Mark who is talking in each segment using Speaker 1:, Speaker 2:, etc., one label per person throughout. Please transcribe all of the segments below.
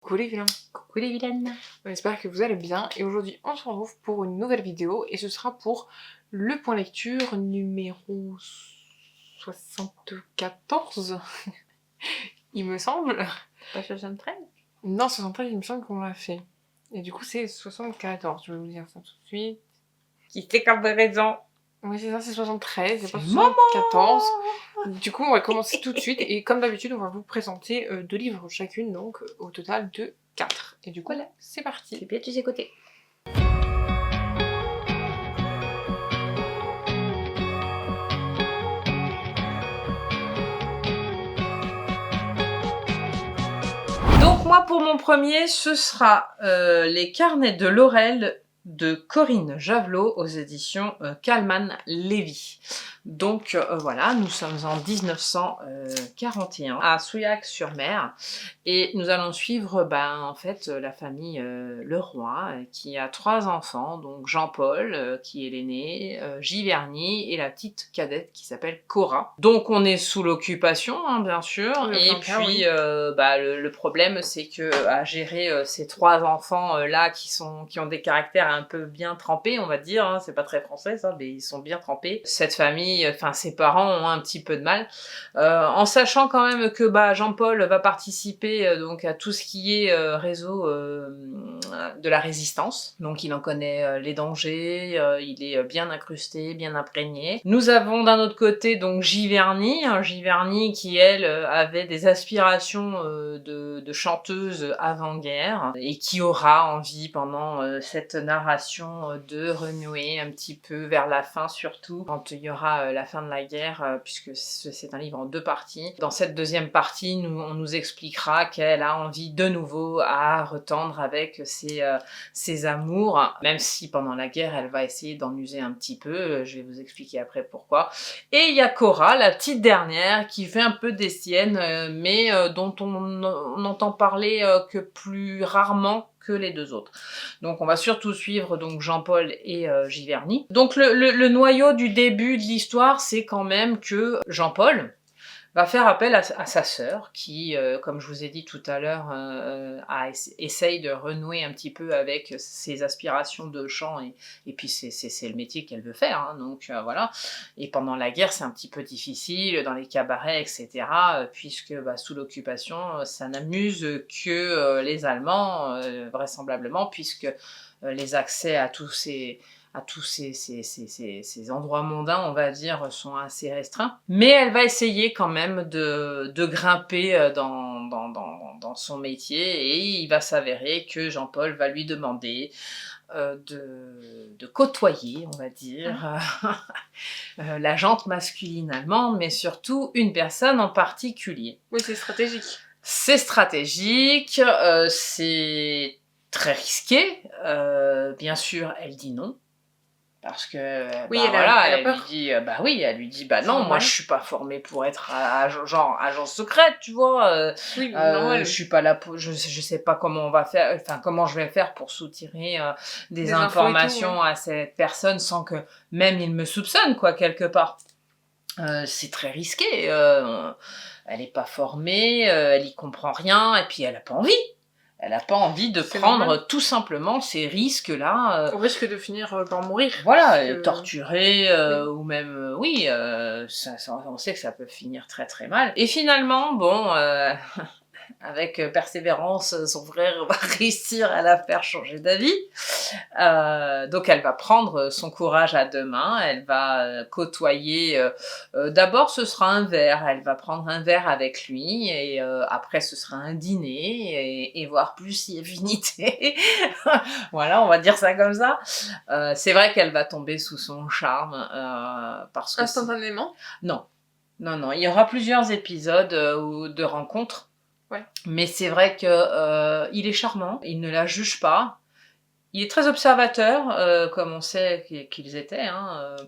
Speaker 1: Coucou les vilains.
Speaker 2: Coucou les vilaines.
Speaker 1: On espère que vous allez bien et aujourd'hui on se retrouve pour une nouvelle vidéo et ce sera pour le point lecture numéro 74 il me semble.
Speaker 2: Pas 73?
Speaker 1: Non, 73 il me semble qu'on l'a fait. Et du coup c'est 74, je vais vous dire ça tout de suite.
Speaker 2: Qui fait comme raison?
Speaker 1: Oui c'est ça, c'est 73, c'est pas
Speaker 2: Maman
Speaker 1: 74. Du coup on va commencer tout de suite et comme d'habitude on va vous présenter 2 livres chacune, donc au total de 4. Et du coup
Speaker 2: Voilà.
Speaker 1: c'est parti.
Speaker 2: C'est bien, tu sais côté. Donc moi pour mon premier, ce sera Les carnets de Laurel de Corinne Javelot aux éditions Kalman Levy. Donc voilà, nous sommes en 1941 à Souillac-sur-Mer et nous allons suivre en fait la famille Leroy qui a 3 enfants, donc Jean-Paul qui est l'aîné, Giverny et la petite cadette qui s'appelle Cora. Donc on est sous l'occupation bien sûr, et puis le problème c'est que à gérer ces 3 enfants là qui ont des caractères un peu bien trempés, on va dire, hein, c'est pas très français ça, mais ils sont bien trempés. Cette famille, enfin ses parents ont un petit peu de mal, en sachant quand même que Jean-Paul va participer donc à tout ce qui est réseau de la résistance, donc il en connaît les dangers, il est bien incrusté, bien imprégné. Nous avons d'un autre côté donc Giverny qui elle avait des aspirations de chanteuse avant-guerre et qui aura envie pendant cette narration de renouer un petit peu vers la fin, surtout quand il y aura la fin de la guerre, puisque c'est un livre en 2 parties. Dans cette deuxième partie, on nous expliquera qu'elle a envie de nouveau à retendre avec ses amours, même si pendant la guerre elle va essayer d'en user un petit peu, je vais vous expliquer après pourquoi. Et il y a Cora, la petite dernière, qui fait un peu des siennes, mais dont on entend parler que plus rarement que les 2 autres. Donc on va surtout suivre donc Jean-Paul et Giverny. Donc le noyau du début de l'histoire, c'est quand même que Jean-Paul va faire appel à sa sœur qui, comme je vous ai dit tout à l'heure, essaye de renouer un petit peu avec ses aspirations de chant et puis c'est le métier qu'elle veut faire, hein, donc voilà. Et pendant la guerre, c'est un petit peu difficile dans les cabarets, etc., puisque sous l'occupation, ça n'amuse que les Allemands, vraisemblablement, puisque les accès à tous ces endroits mondains, on va dire, sont assez restreints. Mais elle va essayer quand même de grimper dans son métier, et il va s'avérer que Jean-Paul va lui demander de côtoyer, on va dire, la gente masculine allemande, mais surtout une personne en particulier.
Speaker 1: Oui, c'est stratégique.
Speaker 2: C'est stratégique, c'est très risqué. Bien sûr, elle dit non. Parce que
Speaker 1: oui, elle a peur.
Speaker 2: Elle lui dit non, moi je suis pas formée pour être genre agent secrète, tu vois.
Speaker 1: Oui,
Speaker 2: je suis pas là pour, je sais pas comment on va faire, enfin comment je vais faire pour soutirer des informations à cette personne sans que même il me soupçonne, quoi, quelque part. C'est très risqué. Elle est pas formée, elle y comprend rien, et puis elle a pas envie. Elle n'a pas envie de prendre tout simplement ces risques-là.
Speaker 1: Au risque de finir par mourir.
Speaker 2: Voilà, torturée, ou même, on sait que ça peut finir très très mal. Et finalement, avec persévérance, son frère va réussir à la faire changer d'avis. Donc elle va prendre son courage à 2 mains, elle va côtoyer, d'abord ce sera un verre, elle va prendre un verre avec lui, et après ce sera un dîner, et voir plus si affinité. Voilà, on va dire ça comme ça. C'est vrai qu'elle va tomber sous son charme, parce que...
Speaker 1: Instantanément ?
Speaker 2: Non, il y aura plusieurs épisodes de rencontres.
Speaker 1: Ouais.
Speaker 2: Mais c'est vrai que il est charmant, il ne la juge pas. Il est très observateur, comme on sait qu'ils étaient,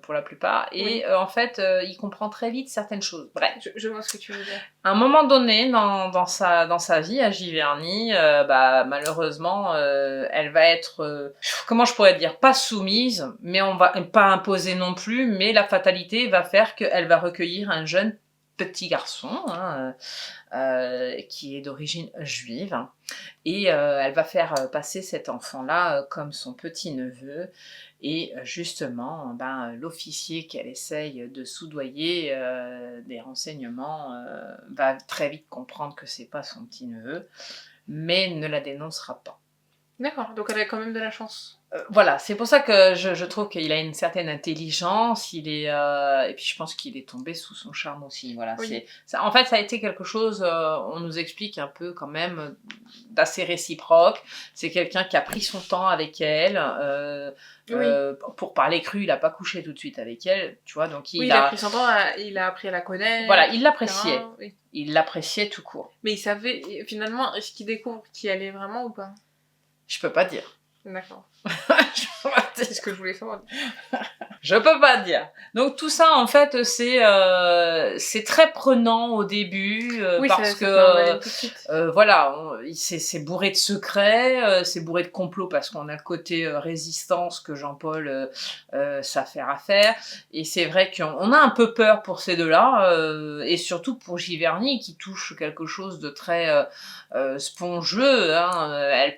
Speaker 2: pour la plupart, et en fait, il comprend très vite certaines choses. Bref,
Speaker 1: je vois ce que tu veux dire.
Speaker 2: À un moment donné, dans sa vie à Giverny, malheureusement, elle va être, comment je pourrais dire, pas soumise, mais on va pas imposer non plus, mais la fatalité va faire qu'elle va recueillir un jeune petit garçon qui est d'origine juive. Et elle va faire passer cet enfant-là comme son petit-neveu. Et justement, l'officier qu'elle essaye de soudoyer des renseignements va très vite comprendre que c'est pas son petit-neveu, mais ne la dénoncera pas.
Speaker 1: D'accord, donc elle a quand même de la chance.
Speaker 2: Voilà, c'est pour ça que je trouve qu'il a une certaine intelligence, et puis je pense qu'il est tombé sous son charme aussi. Voilà,
Speaker 1: Oui.
Speaker 2: en fait, ça a été quelque chose, on nous explique un peu quand même, d'assez réciproque. C'est quelqu'un qui a pris son temps avec elle. Pour parler cru, il n'a pas couché tout de suite avec elle, tu vois, donc
Speaker 1: il a pris son temps, il a appris à la connaître.
Speaker 2: Voilà, il l'appréciait.
Speaker 1: etc. Oui.
Speaker 2: Il l'appréciait tout court.
Speaker 1: Mais il savait, finalement, est-ce qu'il découvre qui elle est vraiment ou pas?
Speaker 2: Je peux pas dire.
Speaker 1: D'accord.
Speaker 2: Je peux pas dire.
Speaker 1: C'est ce que je voulais savoir.
Speaker 2: Je peux pas dire. Donc tout ça, en fait, c'est très prenant au début
Speaker 1: Oui,
Speaker 2: parce
Speaker 1: ça fait un haleine tout de suite.
Speaker 2: voilà, c'est bourré de secrets, c'est bourré de complots parce qu'on a le côté résistance que Jean-Paul s'affaire à faire. Et c'est vrai qu'on a un peu peur pour ces deux-là, et surtout pour Giverny qui touche quelque chose de très spongieux.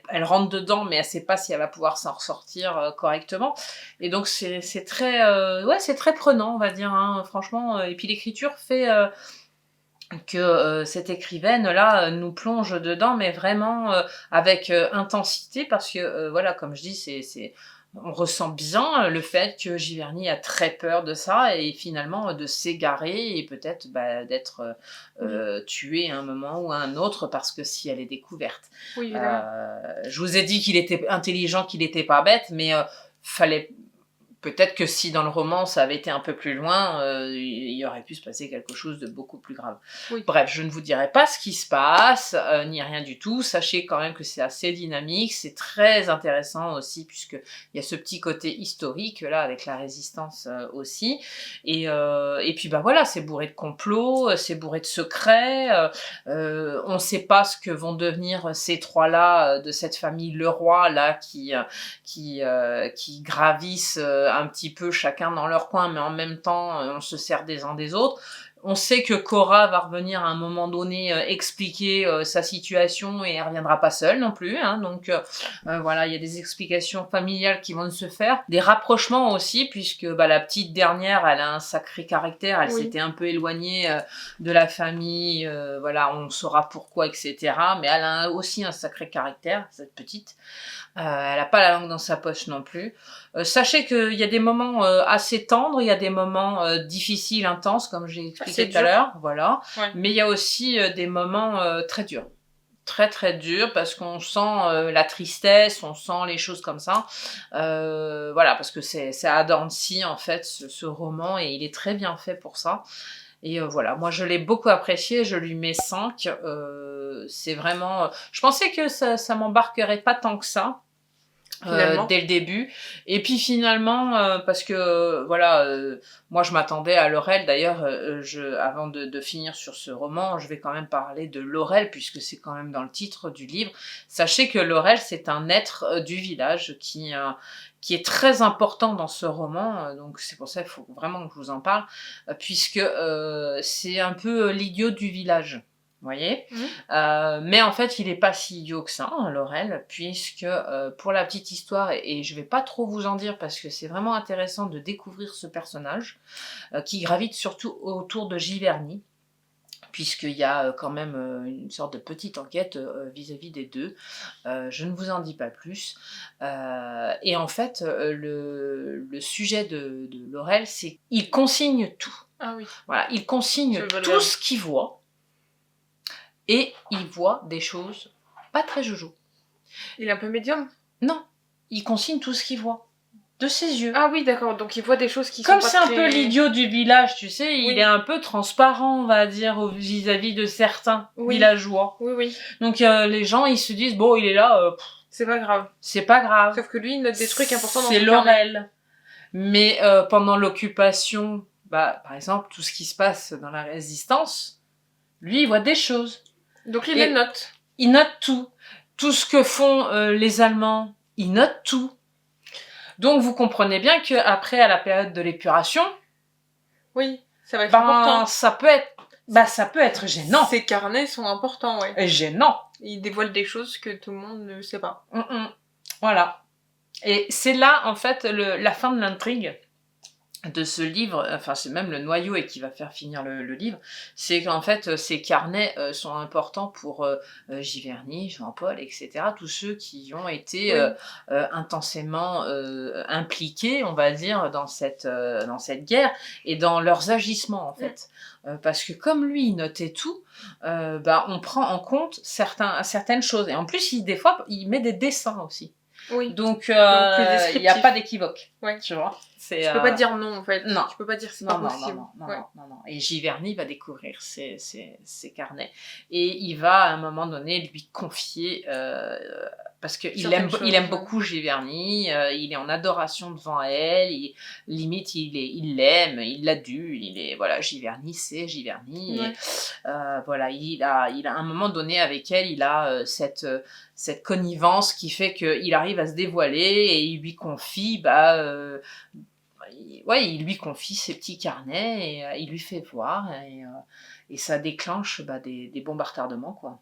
Speaker 2: Elle rentre dedans, mais elle sait pas si elle va pouvoir s'en ressortir correctement. Et donc c'est très c'est très prenant, on va dire, franchement. Et puis l'écriture fait que cette écrivaine là nous plonge dedans, mais vraiment avec intensité, parce que voilà, comme je dis, on ressent bien le fait que Giverny a très peur de ça et finalement de s'égarer et peut-être d'être tuée à un moment ou à un autre, parce que si elle est découverte.
Speaker 1: Oui, évidemment.
Speaker 2: Je vous ai dit qu'il était intelligent, qu'il n'était pas bête, mais fallait... Peut-être que si dans le roman ça avait été un peu plus loin, il y aurait pu se passer quelque chose de beaucoup plus grave.
Speaker 1: Oui.
Speaker 2: Bref, je ne vous dirai pas ce qui se passe, ni rien du tout. Sachez quand même que c'est assez dynamique, c'est très intéressant aussi, puisqu'il y a ce petit côté historique là, avec la résistance aussi. Et puis voilà, c'est bourré de complots, c'est bourré de secrets. On ne sait pas ce que vont devenir ces trois-là, de cette famille Leroy là, qui gravissent un petit peu chacun dans leur coin, mais en même temps on se sert des uns des autres. On sait que Cora va revenir à un moment donné expliquer sa situation, et elle reviendra pas seule non plus, donc voilà, il y a des explications familiales qui vont se faire, des rapprochements aussi, puisque la petite dernière, elle a un sacré caractère, elle s'était un peu éloignée de la famille, voilà, on saura pourquoi, etc. Mais elle a aussi un sacré caractère, cette petite. Elle n'a pas la langue dans sa poche non plus. Sachez qu'il y a des moments assez tendres, il y a des moments difficiles, intenses, comme j'ai expliqué tout à l'heure, voilà. Ouais. Mais il y a aussi des moments très durs. Très très durs, parce qu'on sent la tristesse, on sent les choses comme ça. Voilà, parce que c'est à dents de scie, en fait, ce roman, et il est très bien fait pour ça. Et voilà, moi je l'ai beaucoup apprécié, je lui mets 5. C'est vraiment... Je pensais que ça m'embarquerait pas tant que ça. Dès le début, et puis finalement parce que voilà, moi je m'attendais à Laurel. D'ailleurs avant de finir sur ce roman, je vais quand même parler de Laurel, puisque c'est quand même dans le titre du livre. Sachez que Laurel, c'est un être du village qui est très important dans ce roman, donc c'est pour ça qu'il faut vraiment que je vous en parle, puisque c'est un peu l'idiot du village. Vous voyez, mais en fait, il n'est pas si idiot que ça, Laurel, puisque pour la petite histoire, et je ne vais pas trop vous en dire parce que c'est vraiment intéressant de découvrir ce personnage qui gravite surtout autour de Giverny, puisqu'il y a quand même une sorte de petite enquête vis-à-vis des deux. Je ne vous en dis pas plus. Et en fait, le sujet de Laurel, c'est qu'il consigne tout.
Speaker 1: Ah oui.
Speaker 2: Voilà, il consigne tout ce qu'il voit. Et il voit des choses pas très jojo.
Speaker 1: Il est un peu médium?
Speaker 2: Non, il consigne tout ce qu'il voit. De ses yeux.
Speaker 1: Ah oui, d'accord, donc il voit des choses qui
Speaker 2: comme
Speaker 1: sont pas très...
Speaker 2: Comme c'est un peu l'idiot du village, tu sais, il est un peu transparent, on va dire, vis-à-vis de certains villageois.
Speaker 1: Oui, oui.
Speaker 2: Donc les gens, ils se disent, bon, il est là...
Speaker 1: c'est pas grave.
Speaker 2: C'est pas grave.
Speaker 1: Sauf que lui, il note des trucs importants dans son
Speaker 2: C'est Laurel. Mais pendant l'occupation, par exemple, tout ce qui se passe dans la résistance, lui, il voit des choses.
Speaker 1: Donc il les note.
Speaker 2: Il note tout. Tout ce que font les Allemands, il note tout. Donc vous comprenez bien qu'après, à la période de l'épuration,
Speaker 1: oui, ça va être important.
Speaker 2: Ça peut être Bah, ça peut être gênant.
Speaker 1: Ces carnets sont importants, ouais.
Speaker 2: Et gênant.
Speaker 1: Ils dévoilent des choses que tout le monde ne sait pas.
Speaker 2: Voilà. Et c'est là, en fait, la fin de l'intrigue de ce livre, enfin c'est même le noyau et qui va faire finir le livre, c'est qu'en fait ces carnets sont importants pour Giverny, Jean-Paul, etc. Tous ceux qui ont été intensément impliqués, on va dire, dans cette guerre et dans leurs agissements en fait. Parce que comme lui il notait tout, on prend en compte certaines choses. Et en plus des fois il met des dessins aussi.
Speaker 1: Oui.
Speaker 2: Donc il n'y a pas d'équivoque.
Speaker 1: Ouais.
Speaker 2: Tu vois.
Speaker 1: Tu peux pas dire non en fait.
Speaker 2: Non.
Speaker 1: Tu peux pas dire c'est pas possible.
Speaker 2: Non. Et Giverny va découvrir ces carnets. Et il va à un moment donné lui confier, parce qu'il aime beaucoup Giverny, il est en adoration devant elle, limite il l'aime, il l'adule, voilà, Giverny c'est Giverny. Ouais. Et, voilà, il a à un moment donné avec elle, il a cette connivence qui fait qu'il arrive à se dévoiler et il lui confie il lui confie ses petits carnets et il lui fait voir et ça déclenche des bons retardements quoi.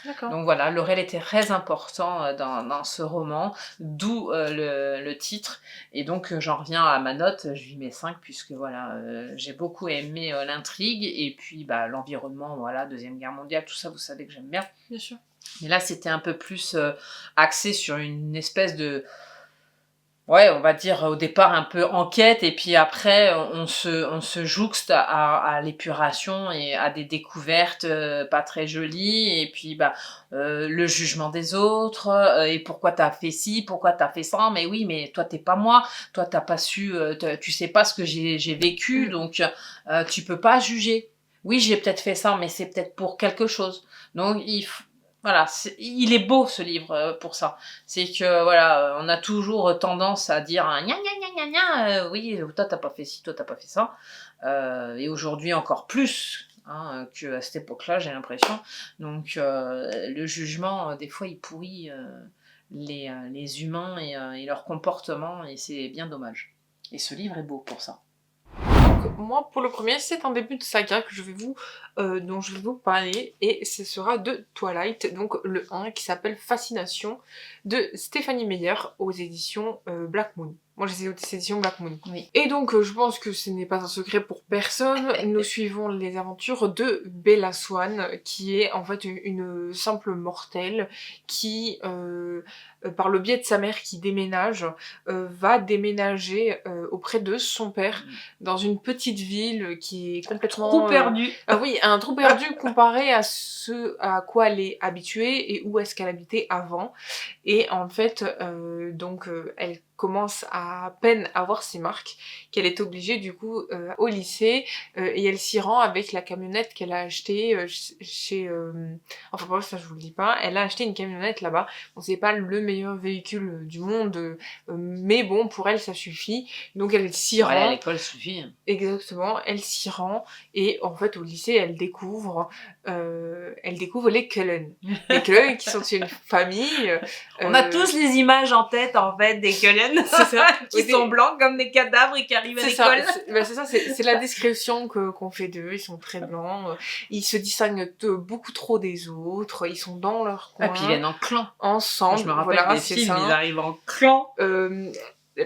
Speaker 1: D'accord.
Speaker 2: Donc voilà, Laurel était très important dans ce roman, d'où le titre. Et donc j'en reviens à ma note, je lui mets 5 puisque voilà, j'ai beaucoup aimé l'intrigue et puis l'environnement, voilà, Deuxième Guerre mondiale, tout ça, vous savez que j'aime bien.
Speaker 1: Bien sûr.
Speaker 2: Mais là, c'était un peu plus axé sur une espèce de... Ouais, on va dire au départ un peu enquête et puis après on se jouxte à l'épuration et à des découvertes pas très jolies et puis le jugement des autres et pourquoi t'as fait ci, pourquoi t'as fait ça, mais oui mais toi t'es pas moi, toi t'as pas su, tu sais pas ce que j'ai vécu donc tu peux pas juger. Oui j'ai peut-être fait ça mais c'est peut-être pour quelque chose. Donc voilà, il est beau ce livre pour ça. C'est que voilà, on a toujours tendance à dire gna gna gna gna gna, oui, toi t'as pas fait ci, toi t'as pas fait ça. Et aujourd'hui encore plus qu'à cette époque-là, j'ai l'impression. Donc le jugement, des fois, il pourrit les humains et leur comportement, et c'est bien dommage. Et ce livre est beau pour ça.
Speaker 1: Moi, pour le premier, c'est un début de saga que dont je vais vous parler, et ce sera de Twilight, donc le 1 qui s'appelle Fascination, de Stéphanie Meyer aux éditions Black Moon. Moi j'ai ces éditions Black Moon.
Speaker 2: Oui.
Speaker 1: Et donc je pense que ce n'est pas un secret pour personne, nous suivons les aventures de Bella Swan, qui est en fait une simple mortelle qui, par le biais de sa mère qui déménage, va déménager auprès de son père dans une petite ville qui est complètement...
Speaker 2: Trop perdue.
Speaker 1: Oui, un trou perdu comparé à ce à quoi elle est habituée et où est-ce qu'elle habitait avant. Et en fait, elle commence à peine à voir ses marques, qu'elle est obligée du coup au lycée, et elle s'y rend avec la camionnette qu'elle a achetée chez... Enfin bref, ça je vous le dis pas, elle a acheté une camionnette là-bas, bon c'est pas le meilleur véhicule du monde, mais bon pour elle ça suffit, donc elle s'y rend.
Speaker 2: À l'école suffit.
Speaker 1: Exactement, elle s'y rend, et en fait au lycée elle découvre les Cullen. Les Cullen qui sont une famille...
Speaker 2: On a tous les images en tête en fait des Cullen.
Speaker 1: C'est ça.
Speaker 2: Qui sont blancs comme des cadavres et qui arrivent à l'école.
Speaker 1: C'est ça, c'est la description qu'on fait d'eux. Ils sont très blancs, ils se distinguent beaucoup trop des autres, ils sont dans leur coin.
Speaker 2: Et puis ils viennent en clan.
Speaker 1: Ensemble.
Speaker 2: Je me rappelle des films, ils arrivent en clan.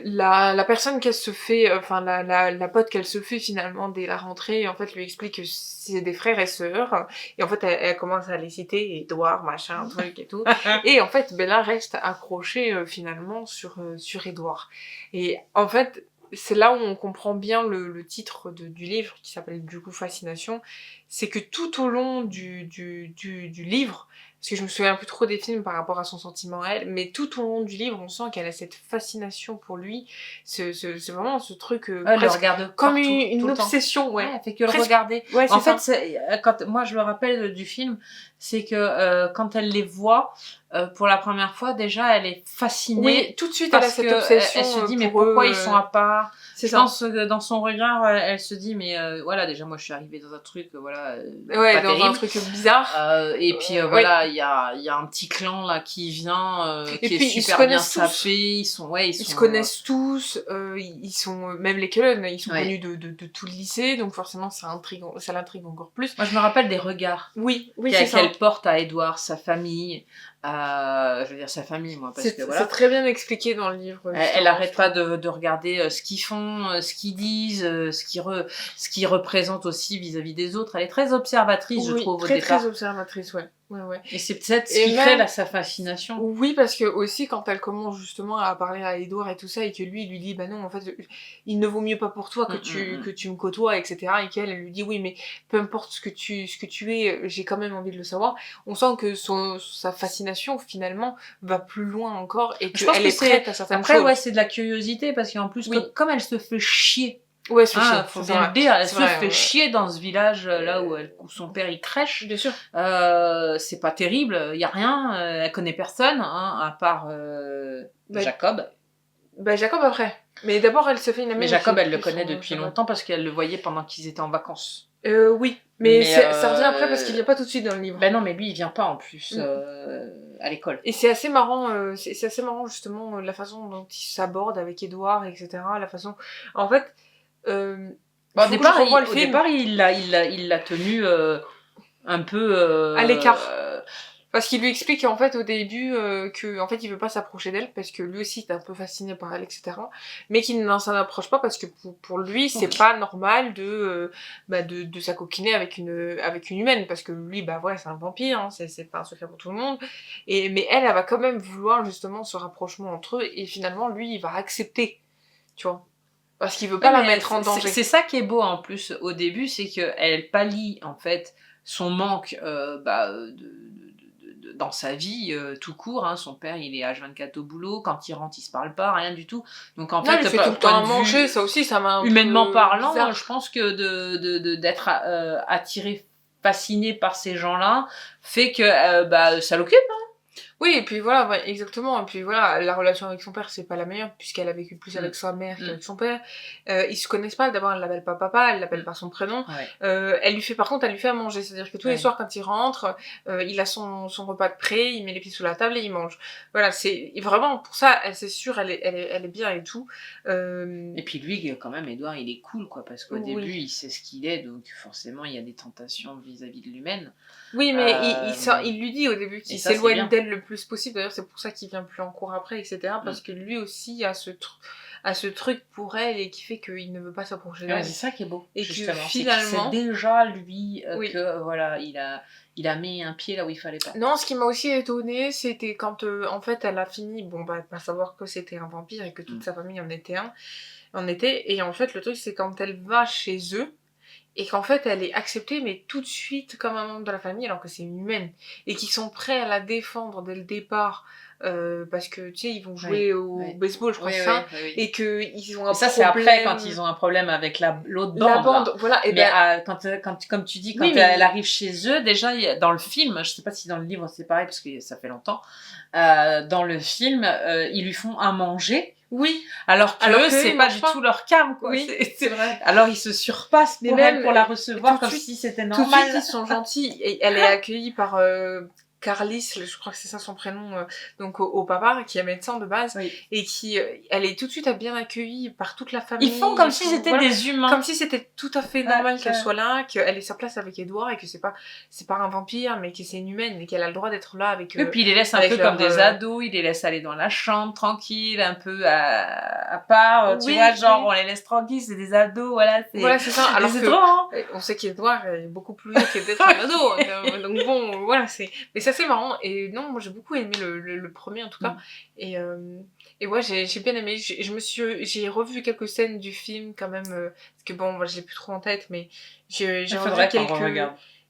Speaker 1: La personne qu'elle se fait, la pote qu'elle se fait finalement dès la rentrée, en fait lui explique que c'est des frères et sœurs, et en fait elle commence à les citer, Edouard, machin, truc et tout, et en fait Bella reste accrochée finalement sur Edouard. Et en fait c'est là où on comprend bien le titre du livre, qui s'appelle du coup Fascination, c'est que tout au long du livre, parce que je me souviens un peu trop des films par rapport à son sentiment à elle, mais tout au long du livre, on sent qu'elle a cette fascination pour lui, c'est vraiment ce truc
Speaker 2: presque le regarde
Speaker 1: comme
Speaker 2: partout,
Speaker 1: une obsession, ouais.
Speaker 2: Elle fait que le regarder.
Speaker 1: Ouais,
Speaker 2: en fait, quand moi je me rappelle du film, c'est que quand elle les voit, pour la première fois, déjà, elle est fascinée.
Speaker 1: Oui, tout de suite, elle a
Speaker 2: parce
Speaker 1: cette
Speaker 2: que
Speaker 1: obsession
Speaker 2: elle se dit, mais
Speaker 1: pour
Speaker 2: pourquoi
Speaker 1: eux,
Speaker 2: ils sont à part?
Speaker 1: c'est
Speaker 2: Je
Speaker 1: ça.
Speaker 2: pense que dans son regard, elle se dit, mais voilà, déjà, moi, je suis arrivée dans un truc, voilà,
Speaker 1: Ouais,
Speaker 2: pas
Speaker 1: dans un
Speaker 2: terrible.
Speaker 1: truc bizarre.
Speaker 2: Et puis voilà, il y a un petit clan là qui vient,
Speaker 1: Et
Speaker 2: qui
Speaker 1: puis,
Speaker 2: est
Speaker 1: ils se
Speaker 2: super bien
Speaker 1: connaissent tous.
Speaker 2: sapé. Ils
Speaker 1: se connaissent tous, ils sont, même les Cullen, ils sont
Speaker 2: Ouais.
Speaker 1: connus de tout le lycée, donc forcément ça l'intrigue encore plus.
Speaker 2: Moi je me rappelle des regards
Speaker 1: Oui, c'est ça.
Speaker 2: qu'elle porte à Edward, sa famille. Je veux dire sa famille, moi, parce que voilà.
Speaker 1: C'est très bien expliqué dans le livre.
Speaker 2: Elle arrête pas de regarder ce qu'ils font, ce qu'ils disent, ce qu'ils représentent aussi vis-à-vis des autres. Elle est très observatrice, je trouve, au départ.
Speaker 1: Très observatrice, ouais.
Speaker 2: Et c'est peut-être ce qui crée sa fascination.
Speaker 1: Oui, parce que aussi quand elle commence justement à parler à Edward et tout ça, et que lui dit bah non, en fait il ne vaut mieux pas pour toi que tu me côtoies, etc. Et qu'elle lui dit oui, mais peu importe ce que tu es, j'ai quand même envie de le savoir. On sent que sa fascination finalement va plus loin encore, et qu'elle est prête à certaines choses.
Speaker 2: Après, c'est de la curiosité, parce qu'en plus, comme elle se fait chier.
Speaker 1: Ouais, c'est chier.
Speaker 2: Faut bien le dire, elle se fait chier dans ce village là où son père il crèche.
Speaker 1: Bien sûr.
Speaker 2: C'est pas terrible, y a rien, elle connaît personne, à part Jacob.
Speaker 1: Jacob après. Mais d'abord elle se fait une amie.
Speaker 2: Mais Jacob, elle le connaît depuis longtemps parce qu'elle le voyait pendant qu'ils étaient en vacances.
Speaker 1: Oui, mais ça revient après parce qu'il vient pas tout de suite dans le livre.
Speaker 2: Ben non, mais lui il vient pas en plus à l'école.
Speaker 1: Et c'est assez marrant, c'est assez marrant justement la façon dont il s'aborde avec Edward, etc. La façon, en fait.
Speaker 2: Au départ, il l'a tenu un peu
Speaker 1: à l'écart. Parce qu'il lui explique en fait au début que en fait il veut pas s'approcher d'elle parce que lui aussi est un peu fasciné par elle, etc. Mais qu'il ne s'en approche pas parce que pour lui c'est pas normal de s'acoquiner avec une humaine, parce que lui voilà, c'est un vampire, hein, c'est pas un secret pour tout le monde. Mais elle va quand même vouloir justement ce rapprochement entre eux, et finalement lui il va accepter, tu vois. Parce qu'il veut pas la mettre en danger.
Speaker 2: C'est ça qui est beau en plus au début, c'est qu'elle pallie en fait son manque dans sa vie tout court. Son père il est H24 au boulot, quand il rentre il se parle pas, rien du tout. Donc en fait,
Speaker 1: il fait tout le temps à manger, ça aussi ça m'a un
Speaker 2: humainement
Speaker 1: peu
Speaker 2: parlant,
Speaker 1: bizarre.
Speaker 2: je pense que d'être attiré, fasciné par ces gens-là fait que ça l'occupe.
Speaker 1: Oui, et puis voilà, exactement. Et puis voilà, la relation avec son père, c'est pas la meilleure, puisqu'elle a vécu plus avec sa mère qu'avec son père. Ils se connaissent pas, d'abord elle l'appelle pas papa, elle l'appelle par son prénom. Ouais. Par contre, elle lui fait à manger, c'est-à-dire que tous les soirs quand il rentre, il a son repas de prêt, il met les pieds sous la table et il mange. Voilà, c'est vraiment pour ça, c'est sûr, elle est bien et tout.
Speaker 2: Et puis lui, quand même, Edward, il est cool, quoi, parce qu'au début, il sait ce qu'il est, donc forcément, il y a des tentations vis-à-vis de l'humaine.
Speaker 1: Oui, mais il lui dit au début qu'il s'éloigne d'elle le plus possible. D'ailleurs, c'est pour ça qu'il vient plus en cours après, etc. Parce que lui aussi a ce truc pour elle, et qui fait qu'il ne veut pas s'approcher d'elle.
Speaker 2: C'est ça qui est beau.
Speaker 1: Et
Speaker 2: justement,
Speaker 1: que finalement,
Speaker 2: c'est déjà lui que voilà, il a mis un pied là où il fallait pas.
Speaker 1: Non, ce qui m'a aussi étonnée, c'était quand en fait elle a fini, pas savoir que c'était un vampire et que toute sa famille en était. Et en fait, le truc, c'est quand elle va chez eux, et qu'en fait elle est acceptée mais tout de suite comme un membre de la famille, alors que c'est une humaine, et qu'ils sont prêts à la défendre dès le départ, parce que tu sais ils vont jouer au baseball, je crois, ça. Et que ils ont un problème.
Speaker 2: Ça c'est après, quand ils ont un problème avec l'autre bande.
Speaker 1: La bande, voilà. Et
Speaker 2: mais quand comme tu dis, elle arrive chez eux, déjà dans le film, je sais pas si dans le livre c'est pareil parce que ça fait longtemps, dans le film ils lui font à manger. Oui, alors que c'est pas du tout leur cam, quoi.
Speaker 1: Oui, c'est vrai.
Speaker 2: Alors ils se surpassent pour la recevoir comme si c'était normal.
Speaker 1: Tout de suite, ils sont gentils. Et elle est accueillie par Carlis, je crois que c'est ça son prénom, donc au papa, qui est médecin de base, et qui, elle est tout de suite bien accueillie par toute la famille.
Speaker 2: Ils font comme si c'était des humains.
Speaker 1: Comme si c'était tout à fait normal qu'elle soit là, qu'elle ait sa place avec Edward, et que c'est pas un vampire, mais que c'est une humaine, et qu'elle a le droit d'être là avec
Speaker 2: et puis il les laisse un peu comme des ados, il les laisse aller dans la chambre, tranquille, un peu à part, tu vois, genre on les laisse tranquilles, c'est des ados, voilà.
Speaker 1: Voilà, c'est ça. Alors
Speaker 2: c'est trop,
Speaker 1: on sait qu'Edward est beaucoup plus vieux que d'être un ado, donc bon, voilà, mais c'est assez marrant. Et non, moi j'ai beaucoup aimé le premier en tout cas. Et ouais, j'ai bien aimé. J'ai revu quelques scènes du film quand même, parce que bon, moi je l'ai plus trop en tête, mais j'ai revu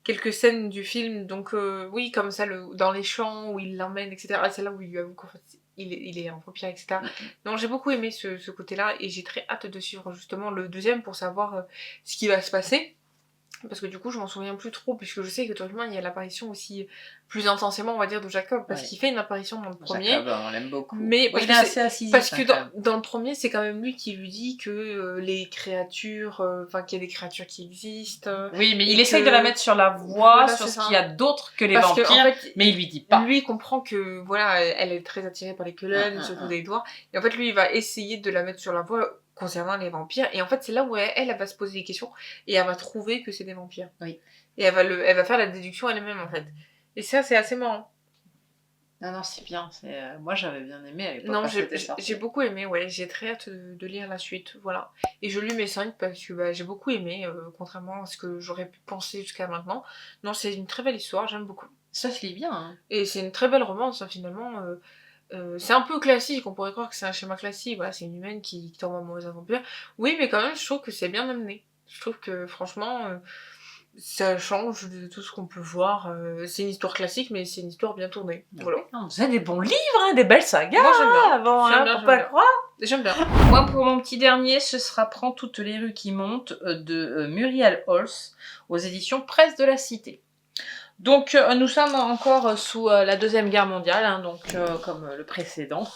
Speaker 1: quelques scènes du film. Donc oui, comme ça, dans les champs où il l'emmène, etc. C'est là où il lui avoue qu'en fait il est un vampire, etc. Donc j'ai beaucoup aimé ce côté-là, et j'ai très hâte de suivre justement le deuxième pour savoir ce qui va se passer. Parce que du coup, je m'en souviens plus trop, puisque je sais que théoriquement, il y a l'apparition aussi plus intensément, on va dire, de Jacob, parce qu'il fait une apparition dans le premier.
Speaker 2: Jacob, on l'aime beaucoup.
Speaker 1: Mais
Speaker 2: il est assez incisif.
Speaker 1: Parce que dans le premier, c'est quand même lui qui lui dit que les créatures, qu'il y a des créatures qui existent.
Speaker 2: Oui, mais il essaye de la mettre sur la voie, sur ce qu'il y a d'autre que les vampires,
Speaker 1: en fait,
Speaker 2: mais il lui dit pas.
Speaker 1: Lui comprend que, voilà, elle est très attirée par les Cullen, surtout des doigts. Et en fait, lui, il va essayer de la mettre sur la voie concernant les vampires, et en fait c'est là où elle va se poser des questions et elle va trouver que c'est des vampires.
Speaker 2: Oui.
Speaker 1: Et elle va faire la déduction elle-même en fait. Et ça c'est assez marrant.
Speaker 2: Non, c'est bien. Moi j'avais bien aimé à l'époque.
Speaker 1: Non, j'ai beaucoup aimé, ouais. J'ai très hâte de lire la suite, voilà. Et je lis mes 5 parce que j'ai beaucoup aimé, contrairement à ce que j'aurais pu penser jusqu'à maintenant. Non, c'est une très belle histoire, j'aime beaucoup.
Speaker 2: Ça se lit bien. Hein.
Speaker 1: Et c'est une très belle romance, hein, finalement. C'est un peu classique, on pourrait croire que c'est un schéma classique, voilà, c'est une humaine qui tombe amoureuse d'un vampire. Oui, mais quand même, je trouve que c'est bien amené. Je trouve que, franchement, ça change de tout ce qu'on peut voir. C'est une histoire classique, mais c'est une histoire bien tournée. Voilà.
Speaker 2: Vous avez des bons livres, hein, des belles sagas.
Speaker 1: Moi, j'aime bien.
Speaker 2: Avant, faut pas croire.
Speaker 1: J'aime bien.
Speaker 2: Moi, pour mon petit dernier, ce sera Prends toutes les rues qui montent de Muriel Holz aux éditions Presse de la Cité. Donc, nous sommes encore sous la Deuxième Guerre mondiale, hein, donc comme le précédent.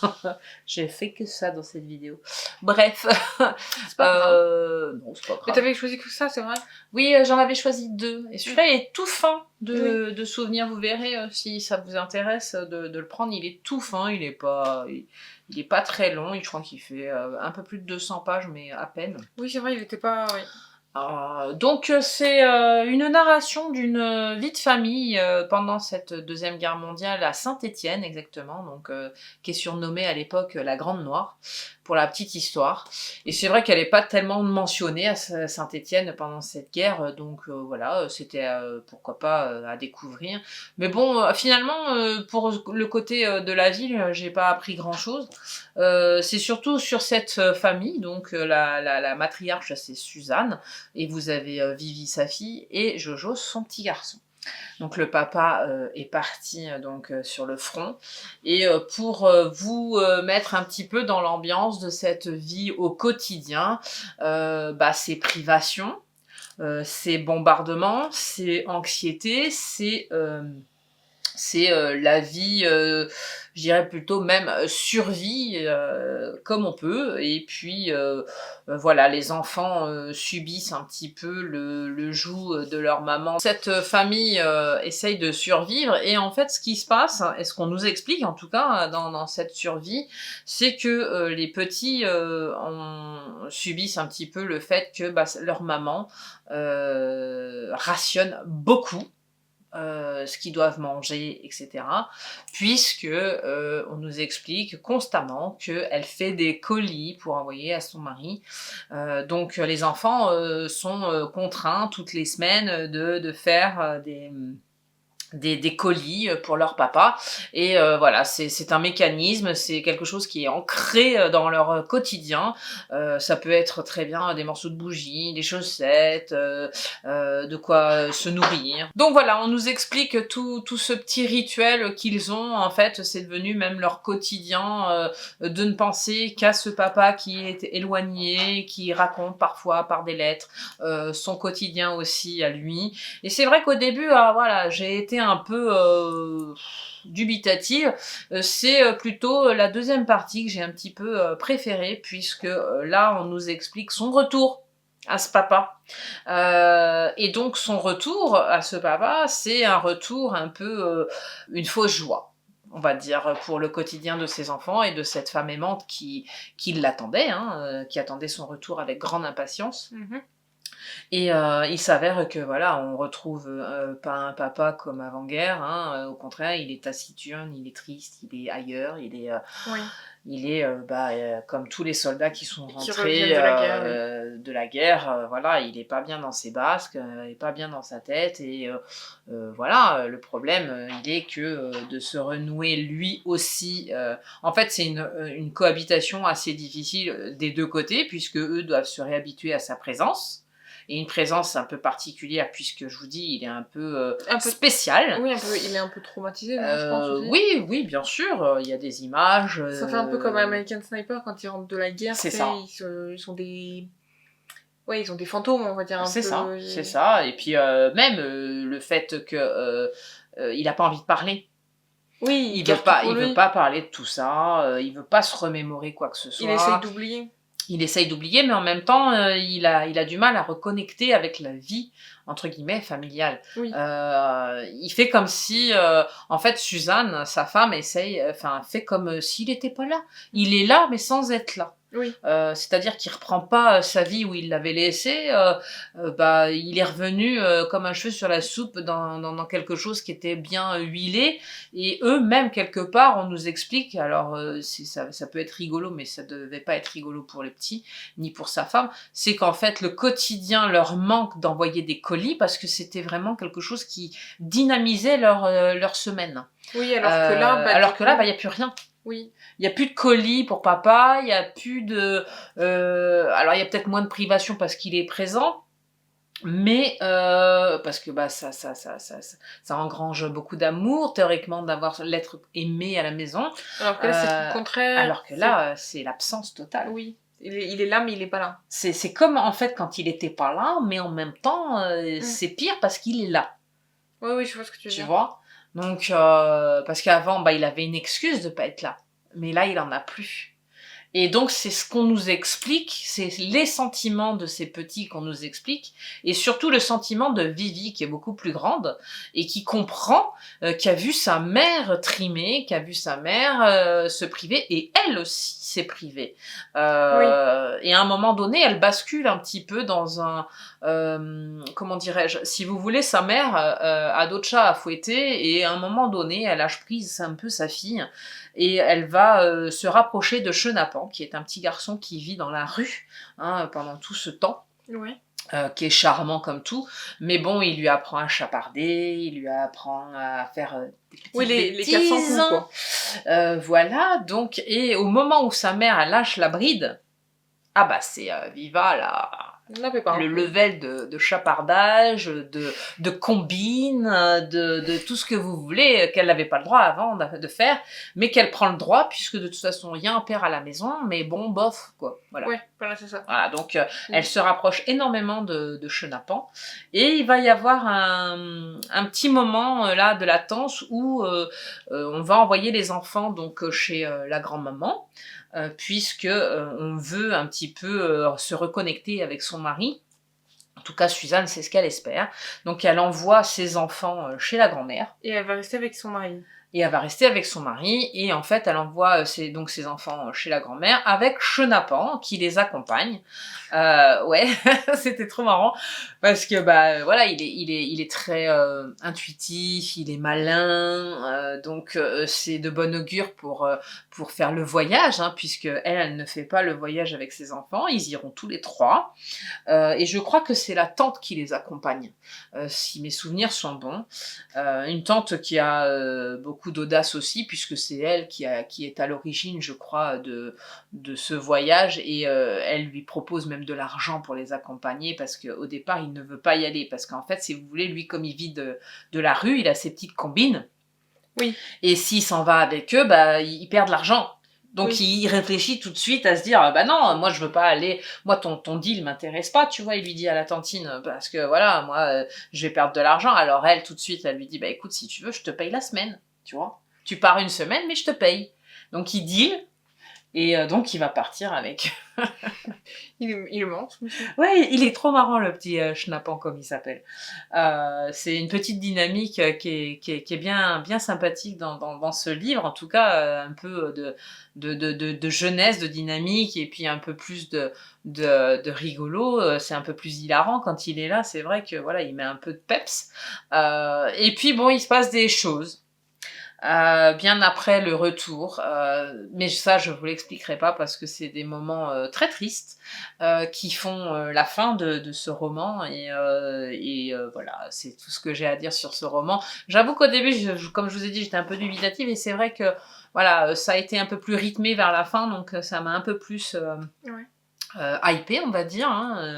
Speaker 2: J'ai fait que ça dans cette vidéo. Bref.
Speaker 1: C'est pas grave.
Speaker 2: Non, c'est pas grave.
Speaker 1: Mais t'avais choisi que ça, c'est vrai?
Speaker 2: Oui, j'en avais choisi 2. Et celui-là, il est tout fin de souvenirs. Vous verrez, si ça vous intéresse de le prendre. Il est tout fin, il est pas très long. Je crois qu'il fait un peu plus de 200 pages, mais à peine.
Speaker 1: Oui, c'est vrai, il était pas... Oui.
Speaker 2: Donc c'est une narration d'une vie de famille pendant cette Deuxième Guerre mondiale à Saint-Étienne exactement, donc qui est surnommée à l'époque la Grande Noire, pour la petite histoire. Et c'est vrai qu'elle n'est pas tellement mentionnée à Saint-Étienne pendant cette guerre, donc voilà, c'était pourquoi pas à découvrir. Mais bon, finalement, pour le côté de la ville, j'ai pas appris grand-chose. C'est surtout sur cette famille, donc la matriarche, c'est Suzanne, et vous avez Vivi, sa fille, et Jojo, son petit garçon. Donc le papa est parti donc sur le front, et pour vous mettre un petit peu dans l'ambiance de cette vie au quotidien, ces privations, ces bombardements, ces anxiétés, c'est la vie, je dirais plutôt même survie comme on peut. Et puis voilà, les enfants subissent un petit peu le joug de leur maman. Cette famille essaye de survivre, et en fait ce qui se passe, et ce qu'on nous explique en tout cas dans cette survie, c'est que les petits subissent un petit peu le fait que leur maman rationne beaucoup ce qu'ils doivent manger, etc. Puisque on nous explique constamment qu'elle fait des colis pour envoyer à son mari. Donc les enfants sont contraints toutes les semaines de faire des colis pour leur papa, et voilà, c'est un mécanisme, c'est quelque chose qui est ancré dans leur quotidien. Ça peut être très bien des morceaux de bougies, des chaussettes, de quoi se nourrir. Donc voilà, on nous explique tout ce petit rituel qu'ils ont. En fait, c'est devenu même leur quotidien de ne penser qu'à ce papa qui est éloigné, qui raconte parfois par des lettres son quotidien aussi à lui. Et c'est vrai qu'au début, voilà, j'ai été un peu dubitative. C'est plutôt la deuxième partie que j'ai un petit peu préférée, puisque là on nous explique son retour à ce papa. Et donc son retour à ce papa, c'est un retour un peu une fausse joie, on va dire, pour le quotidien de ses enfants et de cette femme aimante qui l'attendait, qui attendait son retour avec grande impatience. Mm-hmm. Et il s'avère que voilà, on retrouve pas un papa comme avant-guerre, au contraire, il est taciturne, il est triste, il est ailleurs, il est comme tous les soldats qui sont rentrés de la guerre, voilà, il est pas bien dans ses basques, il est pas bien dans sa tête, et voilà, le problème, il est que de se renouer lui aussi, en fait c'est une cohabitation assez difficile des deux côtés, puisque eux doivent se réhabituer à sa présence. Et une présence un peu particulière, puisque je vous dis, il est un peu spécial.
Speaker 1: Oui, il est un peu traumatisé, je pense aussi.
Speaker 2: Oui, bien sûr, il y a des images.
Speaker 1: Ça fait un peu comme American Sniper quand ils rentrent de la guerre.
Speaker 2: C'est ça.
Speaker 1: Ils sont des Ouais, ils ont des fantômes, on va dire un
Speaker 2: C'est
Speaker 1: peu.
Speaker 2: ça, c'est ça. Et puis même le fait que il a pas envie de parler.
Speaker 1: Oui, il
Speaker 2: Il veut
Speaker 1: garde tout
Speaker 2: pas,
Speaker 1: pour
Speaker 2: il veut
Speaker 1: lui.
Speaker 2: pas parler de tout ça. Il veut pas se remémorer quoi que ce
Speaker 1: Il essaye
Speaker 2: soit.
Speaker 1: d'oublier.
Speaker 2: Il essaye d'oublier, mais en même temps, il a du mal à reconnecter avec la vie, entre guillemets, familiale.
Speaker 1: Oui.
Speaker 2: Il fait comme si, en fait, Suzanne, sa femme, fait comme s'il n'était pas là. Il est là, mais sans être là.
Speaker 1: Oui.
Speaker 2: C'est-à-dire qu'il reprend pas sa vie où il l'avait laissée. Il est revenu comme un cheveu sur la soupe dans quelque chose qui était bien huilé. Et eux-mêmes, quelque part, on nous explique, alors ça peut être rigolo, mais ça devait pas être rigolo pour les petits, ni pour sa femme, c'est qu'en fait, le quotidien leur manque d'envoyer des colis parce que c'était vraiment quelque chose qui dynamisait leur semaine.
Speaker 1: Oui, alors que là,
Speaker 2: il n'y a plus rien.
Speaker 1: Oui.
Speaker 2: Il n'y a plus de colis pour papa, il n'y a plus de... alors, il y a peut-être moins de privation parce qu'il est présent, mais parce que ça engrange beaucoup d'amour, théoriquement, l'être aimé à la maison.
Speaker 1: Alors que là, c'est tout le contraire.
Speaker 2: Alors que là, c'est l'absence totale.
Speaker 1: Oui. Il est là, mais il est pas là.
Speaker 2: C'est comme, en fait, quand il était pas là, mais en même temps, c'est pire parce qu'il est là.
Speaker 1: Oui, oui, je vois ce que tu veux dire.
Speaker 2: Tu vois ? Donc, parce qu'avant, il avait une excuse de pas être là. Mais là, il en a plus. Et donc, c'est ce qu'on nous explique, c'est les sentiments de ces petits qu'on nous explique, et surtout le sentiment de Vivi, qui est beaucoup plus grande, et qui comprend, qui a vu sa mère trimer, qui a vu sa mère se priver, et elle aussi s'est privée. Et à un moment donné, elle bascule un petit peu dans un... comment dirais-je ? Si vous voulez, sa mère a d'autres chats à fouetter, et à un moment donné, elle lâche prise un peu sa fille, et elle va se rapprocher de Chenapan, qui est un petit garçon qui vit dans la rue pendant tout ce temps, qui est charmant comme tout, mais bon, il lui apprend à chaparder, il lui apprend à faire des petites bêtises.
Speaker 1: Les 400 coups, quoi.
Speaker 2: Voilà, donc, et au moment où sa mère elle lâche la bride, c'est Viva là. Le level de chapardage, de combine, de tout ce que vous voulez, qu'elle n'avait pas le droit avant de faire, mais qu'elle prend le droit, puisque de toute façon, il y a un père à la maison, mais bon, bof, quoi. Voilà.
Speaker 1: Ouais, voilà, c'est ça.
Speaker 2: Voilà, donc elle se rapproche énormément de Chenapan, et il va y avoir un petit moment là de latence où on va envoyer les enfants donc chez la grand-maman, puisque on veut un petit peu se reconnecter avec son mari. En tout cas, Suzanne, c'est ce qu'elle espère. Donc, elle envoie ses enfants chez la grand-mère.
Speaker 1: Et elle va rester avec son mari.
Speaker 2: Et elle va rester avec son mari. Et en fait, elle envoie ses enfants chez la grand-mère avec Chenapan qui les accompagne. Ouais, c'était trop marrant parce que voilà, il est très intuitif, il est malin, donc c'est de bon augure pour faire le voyage, puisque elle ne fait pas le voyage avec ses enfants. Ils iront tous les trois. Et je crois que c'est la tante qui les accompagne, si mes souvenirs sont bons. Une tante qui a beaucoup d'audace aussi, puisque c'est elle qui est à l'origine, je crois, de ce voyage, et elle lui propose même de l'argent pour les accompagner, parce qu'au départ, il ne veut pas y aller, parce qu'en fait, si vous voulez, lui, comme il vit de la rue, il a ses petites combines, et s'il s'en va avec eux, il perd de l'argent. Donc il réfléchit tout de suite à se dire non, moi je veux pas aller, moi ton deal m'intéresse pas, tu vois. Il lui dit à la tantine, parce que voilà, moi je vais perdre de l'argent. Alors elle, tout de suite, elle lui dit écoute, si tu veux, je te paye la semaine, tu vois, tu pars une semaine mais je te paye. Donc il deal, et donc il va partir avec.
Speaker 1: Il est marrant, ce monsieur.
Speaker 2: Ouais, il est trop marrant, le petit Chenapan, comme il s'appelle. C'est une petite dynamique qui est bien sympathique dans ce livre, en tout cas un peu de jeunesse, de dynamique, et puis un peu plus de rigolo. C'est un peu plus hilarant quand il est là, c'est vrai que voilà, il met un peu de peps. Et puis bon, il se passe des choses. Bien après le retour, mais ça je vous l'expliquerai pas parce que c'est des moments très tristes qui font la fin de ce roman, et voilà, c'est tout ce que j'ai à dire sur ce roman. J'avoue qu'au début, comme je vous ai dit, j'étais un peu dubitative, et c'est vrai que voilà, ça a été un peu plus rythmé vers la fin, donc ça m'a un peu plus hypé, on va dire,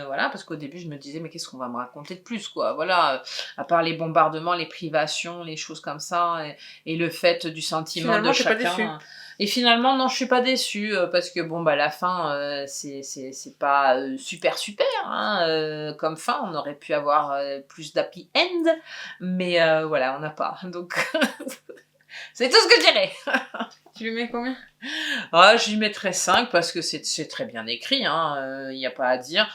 Speaker 2: voilà, parce qu'au début je me disais mais qu'est-ce qu'on va me raconter de plus, quoi, voilà, à part les bombardements, les privations, les choses comme ça, et le fait du sentiment de chacun. Et finalement, non, je suis pas déçue, parce que bon, bah, la fin, c'est pas, super, super, hein, comme fin. On aurait pu avoir, plus d'happy end, mais voilà, on n'a pas. Donc c'est tout ce que je dirais.
Speaker 1: Tu lui mets combien?
Speaker 2: Ah, je lui mettrais 5 parce que c'est très bien écrit, hein, il y a pas à dire.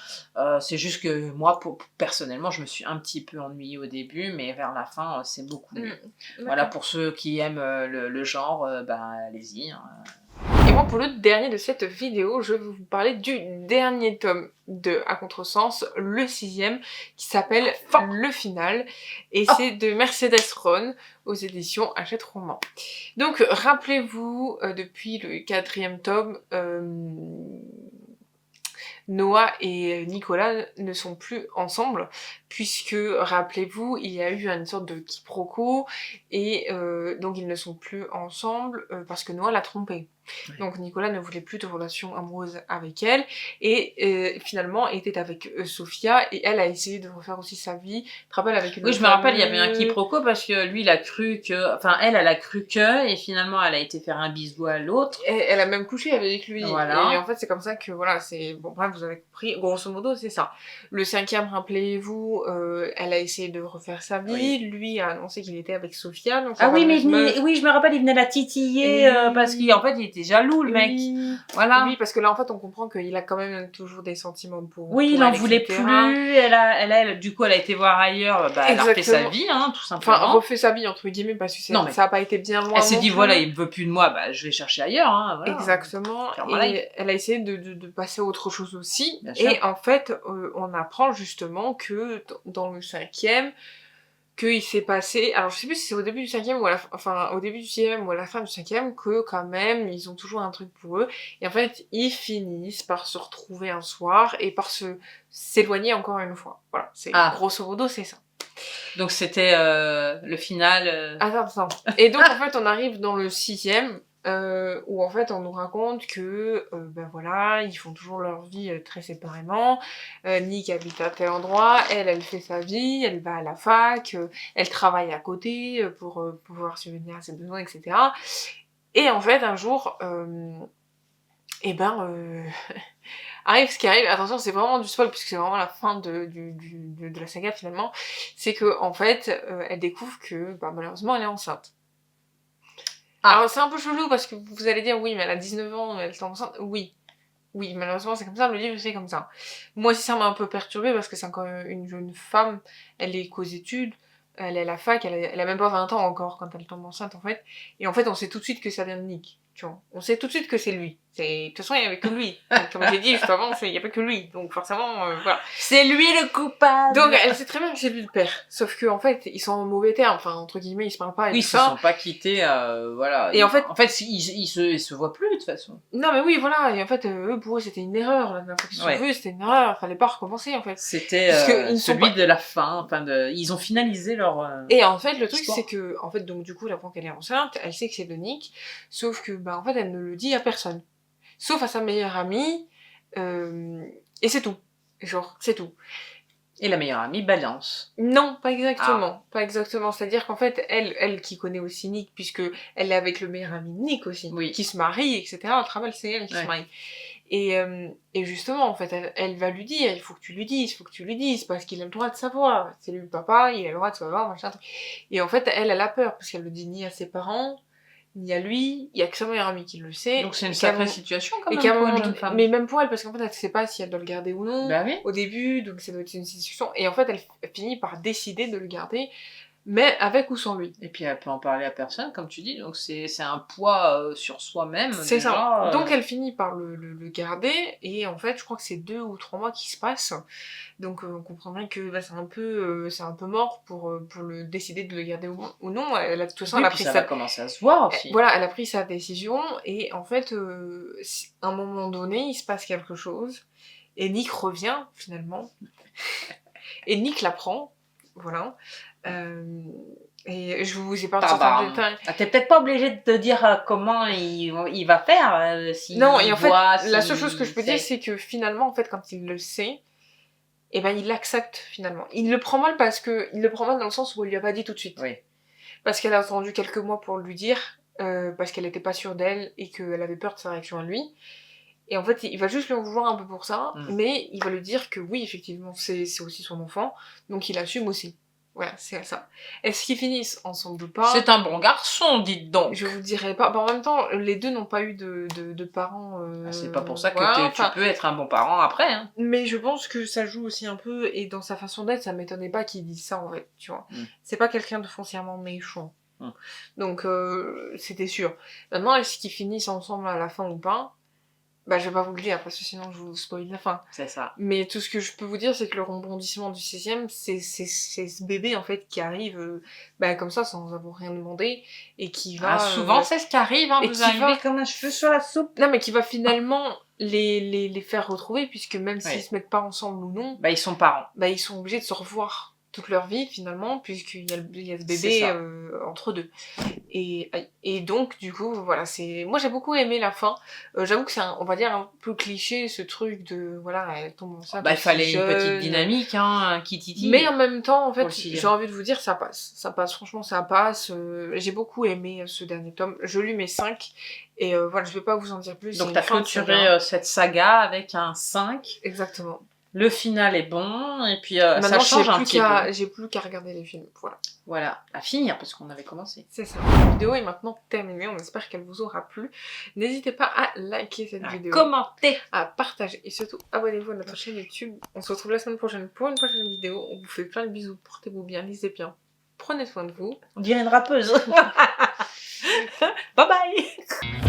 Speaker 2: C'est juste que moi, personnellement, je me suis un petit peu ennuyée au début, mais vers la fin, c'est beaucoup mieux. Voilà,
Speaker 1: D'accord.
Speaker 2: pour ceux qui aiment, le genre, ben, allez-y, hein.
Speaker 1: Et moi, pour le dernier de cette vidéo, je vais vous parler du dernier tome de À Contresens, le 6e, qui s'appelle Le Final, et
Speaker 2: Oh!
Speaker 1: c'est de Mercedes Ron, aux éditions Hachette Roman. Donc, rappelez-vous, depuis le 4e tome, Noah et Nicolas ne sont plus ensemble, puisque, rappelez-vous, il y a eu une sorte de quiproquo, et donc ils ne sont plus ensemble parce que Noah l'a trompé.
Speaker 2: Ouais.
Speaker 1: Donc Nicolas ne voulait plus de relation amoureuse avec elle, et finalement était avec Sophia, et elle a essayé de refaire aussi sa vie. Tu te rappelles, avec
Speaker 2: Oui,
Speaker 1: le
Speaker 2: je me rappelle, il y avait un
Speaker 1: fameux...
Speaker 2: quiproquo parce que lui, il a cru que... Enfin, elle a cru que... Et finalement, elle a été faire un bisou à l'autre.
Speaker 1: Et elle a même couché avec lui.
Speaker 2: Voilà.
Speaker 1: Et en fait, c'est comme ça que, voilà, c'est... Bon, bref, vous avez compris. Grosso modo, c'est ça. Le 5e, rappelez-vous, elle a essayé de refaire sa vie.
Speaker 2: Oui.
Speaker 1: Lui a annoncé qu'il était avec Sophia, donc
Speaker 2: Ah
Speaker 1: la
Speaker 2: oui, mais
Speaker 1: fameuse meuf.
Speaker 2: oui, je me rappelle, il venait la titiller parce qu'en fait, il était jaloux, le mec.
Speaker 1: Oui.
Speaker 2: Voilà.
Speaker 1: Oui, parce que là, en fait, on comprend qu'il a quand même toujours des sentiments pour
Speaker 2: Oui, il en
Speaker 1: elle,
Speaker 2: voulait
Speaker 1: etc.
Speaker 2: plus. Du coup, elle a été voir ailleurs. Bah, elle a refait sa
Speaker 1: Exactement.
Speaker 2: vie, hein, tout simplement.
Speaker 1: Enfin, refait sa vie, entre guillemets, parce que
Speaker 2: Non, mais
Speaker 1: ça a pas été bien loin
Speaker 2: elle s'est
Speaker 1: non
Speaker 2: dit,
Speaker 1: plus.
Speaker 2: voilà, il veut plus de moi, bah, je vais chercher ailleurs, hein, voilà.
Speaker 1: Exactement,
Speaker 2: Faire ma life.
Speaker 1: et elle a essayé de passer à autre chose aussi,
Speaker 2: Bien sûr.
Speaker 1: et en fait, on apprend justement que dans le 5e, qu'il s'est passé, alors je sais plus si c'est au début du 5e ou enfin au début du 6e ou à la fin du 5e, que quand même ils ont toujours un truc pour eux, et en fait ils finissent par se retrouver un soir et par s'éloigner encore une fois. Voilà, c'est grosso modo c'est ça.
Speaker 2: Donc c'était le final.
Speaker 1: Attends. Et donc en fait on arrive dans le 6e, où en fait on nous raconte que ben voilà, ils font toujours leur vie très séparément. Nick habite à tel endroit, elle fait sa vie, elle va à la fac, elle travaille à côté pour pouvoir subvenir à ses besoins, etc. Et en fait un jour, et ben arrive ce qui arrive. Attention, c'est vraiment du spoil puisque c'est vraiment la fin de la saga finalement. C'est que en fait elle découvre que bah, malheureusement elle est enceinte. Alors c'est un peu chelou parce que vous allez dire oui mais elle a 19 ans, elle est enceinte. Oui, malheureusement c'est comme ça, le livre c'est comme ça. Moi aussi ça m'a un peu perturbée parce que c'est encore une jeune femme, elle est qu'aux études, elle est à la fac, elle a même pas 20 ans encore quand elle tombe enceinte en fait. Et en fait on sait tout de suite que ça vient de Nick, tu vois. On sait tout de suite que c'est lui. De toute façon il y avait que lui. Donc, comme j'ai dit juste avant, il y a pas que lui. Donc forcément, voilà.
Speaker 2: C'est lui le coupable.
Speaker 1: Donc elle sait très bien que c'est lui le père. Sauf que en fait ils sont en mauvais termes, enfin entre guillemets ils se parlent pas et
Speaker 2: oui,
Speaker 1: tout
Speaker 2: ils se sont pas quittés, voilà.
Speaker 1: Et en fait
Speaker 2: ils se voient plus de toute façon.
Speaker 1: non mais oui voilà, et en fait eux pour eux c'était une erreur, la dernière fois qu'ils se sont vus c'était une erreur, fallait pas recommencer en fait.
Speaker 2: C'était celui de la fin, enfin ils ont finalisé leur
Speaker 1: Et en fait le truc
Speaker 2: histoire.
Speaker 1: c'est que en fait donc du coup elle apprend qu'elle est enceinte, elle sait que c'est de Nick, sauf que bah en fait elle ne le dit à personne. Sauf à sa meilleure amie, et c'est tout. Genre, c'est tout.
Speaker 2: Et la meilleure amie balance.
Speaker 1: Non, pas exactement. Pas exactement. C'est-à-dire qu'en fait, elle qui connaît aussi Nick, puisque elle est avec le meilleur ami de Nick aussi, qui se marie, etc. À travers c'est elle qui se marie. Et justement, en fait, elle va lui dire, il faut que tu lui dises, parce qu'il a le droit de savoir. C'est lui le papa, il a le droit de savoir, machin. Et en fait, elle a peur, parce qu'elle le dit ni à ses parents, ni à lui, il y a que sa meilleure amie qui le sait.
Speaker 2: Donc c'est une sacrée situation quand même
Speaker 1: pour
Speaker 2: une jeune femme.
Speaker 1: Mais même pour elle, parce qu'en fait elle sait pas si elle doit le garder ou non, au début, donc ça doit être une situation. Et en fait elle finit par décider de le garder, mais avec ou sans lui.
Speaker 2: Et puis elle peut en parler à personne, comme tu dis, donc c'est un poids sur soi-même.
Speaker 1: C'est ça. Donc elle finit par le garder, et en fait je crois que c'est 2 ou 3 mois qui se passent. Donc on comprend bien que bah, c'est un peu mort pour le décider de le garder ou non. Elle a, de toute façon, elle a pris
Speaker 2: ça va commencer à se voir aussi.
Speaker 1: Voilà, elle a pris sa décision, et en fait, à un moment donné, il se passe quelque chose, et Nick revient finalement, et Nick la prend, voilà. Et je vous ai pas sorti en détail.
Speaker 2: T'es peut-être pas obligé de te dire comment il va faire.
Speaker 1: Non, et en fait, la seule chose que je peux dire, c'est que finalement, en fait, quand il le sait, et ben il l'accepte finalement. Il le prend mal dans le sens où il lui a pas dit tout de suite.
Speaker 2: Oui.
Speaker 1: Parce qu'elle a attendu quelques mois pour lui dire, parce qu'elle était pas sûre d'elle et qu'elle avait peur de sa réaction à lui. Et en fait, il va juste lui en vouloir un peu pour ça, mais il va lui dire que oui, effectivement, c'est aussi son enfant, donc il assume aussi. Voilà, c'est ça. Est-ce qu'ils finissent ensemble ou pas?
Speaker 2: C'est un bon garçon, dites donc.
Speaker 1: Je vous dirais pas. Bah, en même temps, les deux n'ont pas eu de parents.
Speaker 2: C'est pas pour ça que
Speaker 1: voilà,
Speaker 2: tu peux être un bon parent après. Hein.
Speaker 1: Mais je pense que ça joue aussi un peu, et dans sa façon d'être, ça m'étonnait pas qu'il dise ça en fait, tu vois. C'est pas quelqu'un de foncièrement méchant. Donc, c'était sûr. Maintenant, est-ce qu'ils finissent ensemble à la fin ou pas? Bah, je vais pas vous le dire, parce que sinon je vous spoil la fin.
Speaker 2: C'est ça.
Speaker 1: Mais tout ce que je peux vous dire, c'est que le rebondissement du 16e, c'est ce bébé, en fait, qui arrive, comme ça, sans avoir rien demandé, et qui va...
Speaker 2: souvent, c'est ce qui arrive, hein,
Speaker 1: et
Speaker 2: vous
Speaker 1: qui
Speaker 2: arrivez
Speaker 1: va-
Speaker 2: comme un cheveu sur la soupe.
Speaker 1: Non, mais qui va finalement les faire retrouver, puisque même s'ils se mettent pas ensemble ou non,
Speaker 2: ils sont parents.
Speaker 1: ils sont obligés de se revoir toute leur vie, finalement, puisqu'il y a ce bébé entre deux. Et donc, du coup, voilà, moi j'ai beaucoup aimé la fin. J'avoue que c'est, on va dire, un peu cliché, ce truc de, voilà, elle tombe enceinte.
Speaker 2: Il fallait une petite dynamique, hein, qui titille.
Speaker 1: Mais en même temps, en fait, j'ai envie de vous dire, ça passe. Ça passe, franchement, ça passe. J'ai beaucoup aimé ce dernier tome. Je lui mets 5. Et voilà, je vais pas vous en dire plus.
Speaker 2: Donc t'as clôturé cette saga avec un 5.
Speaker 1: Exactement.
Speaker 2: Le final est bon, et puis
Speaker 1: maintenant,
Speaker 2: ça change un petit peu.
Speaker 1: J'ai plus qu'à regarder les films, voilà.
Speaker 2: Voilà, à finir, parce qu'on avait commencé.
Speaker 1: C'est ça. La vidéo est maintenant terminée, on espère qu'elle vous aura plu. N'hésitez pas à liker cette vidéo,
Speaker 2: commenter,
Speaker 1: à partager, et surtout abonnez-vous à notre chaîne YouTube. On se retrouve la semaine prochaine pour une prochaine vidéo. On vous fait plein de bisous, portez-vous bien, lisez bien, prenez soin de vous.
Speaker 2: On dirait une rappeuse. Bye bye.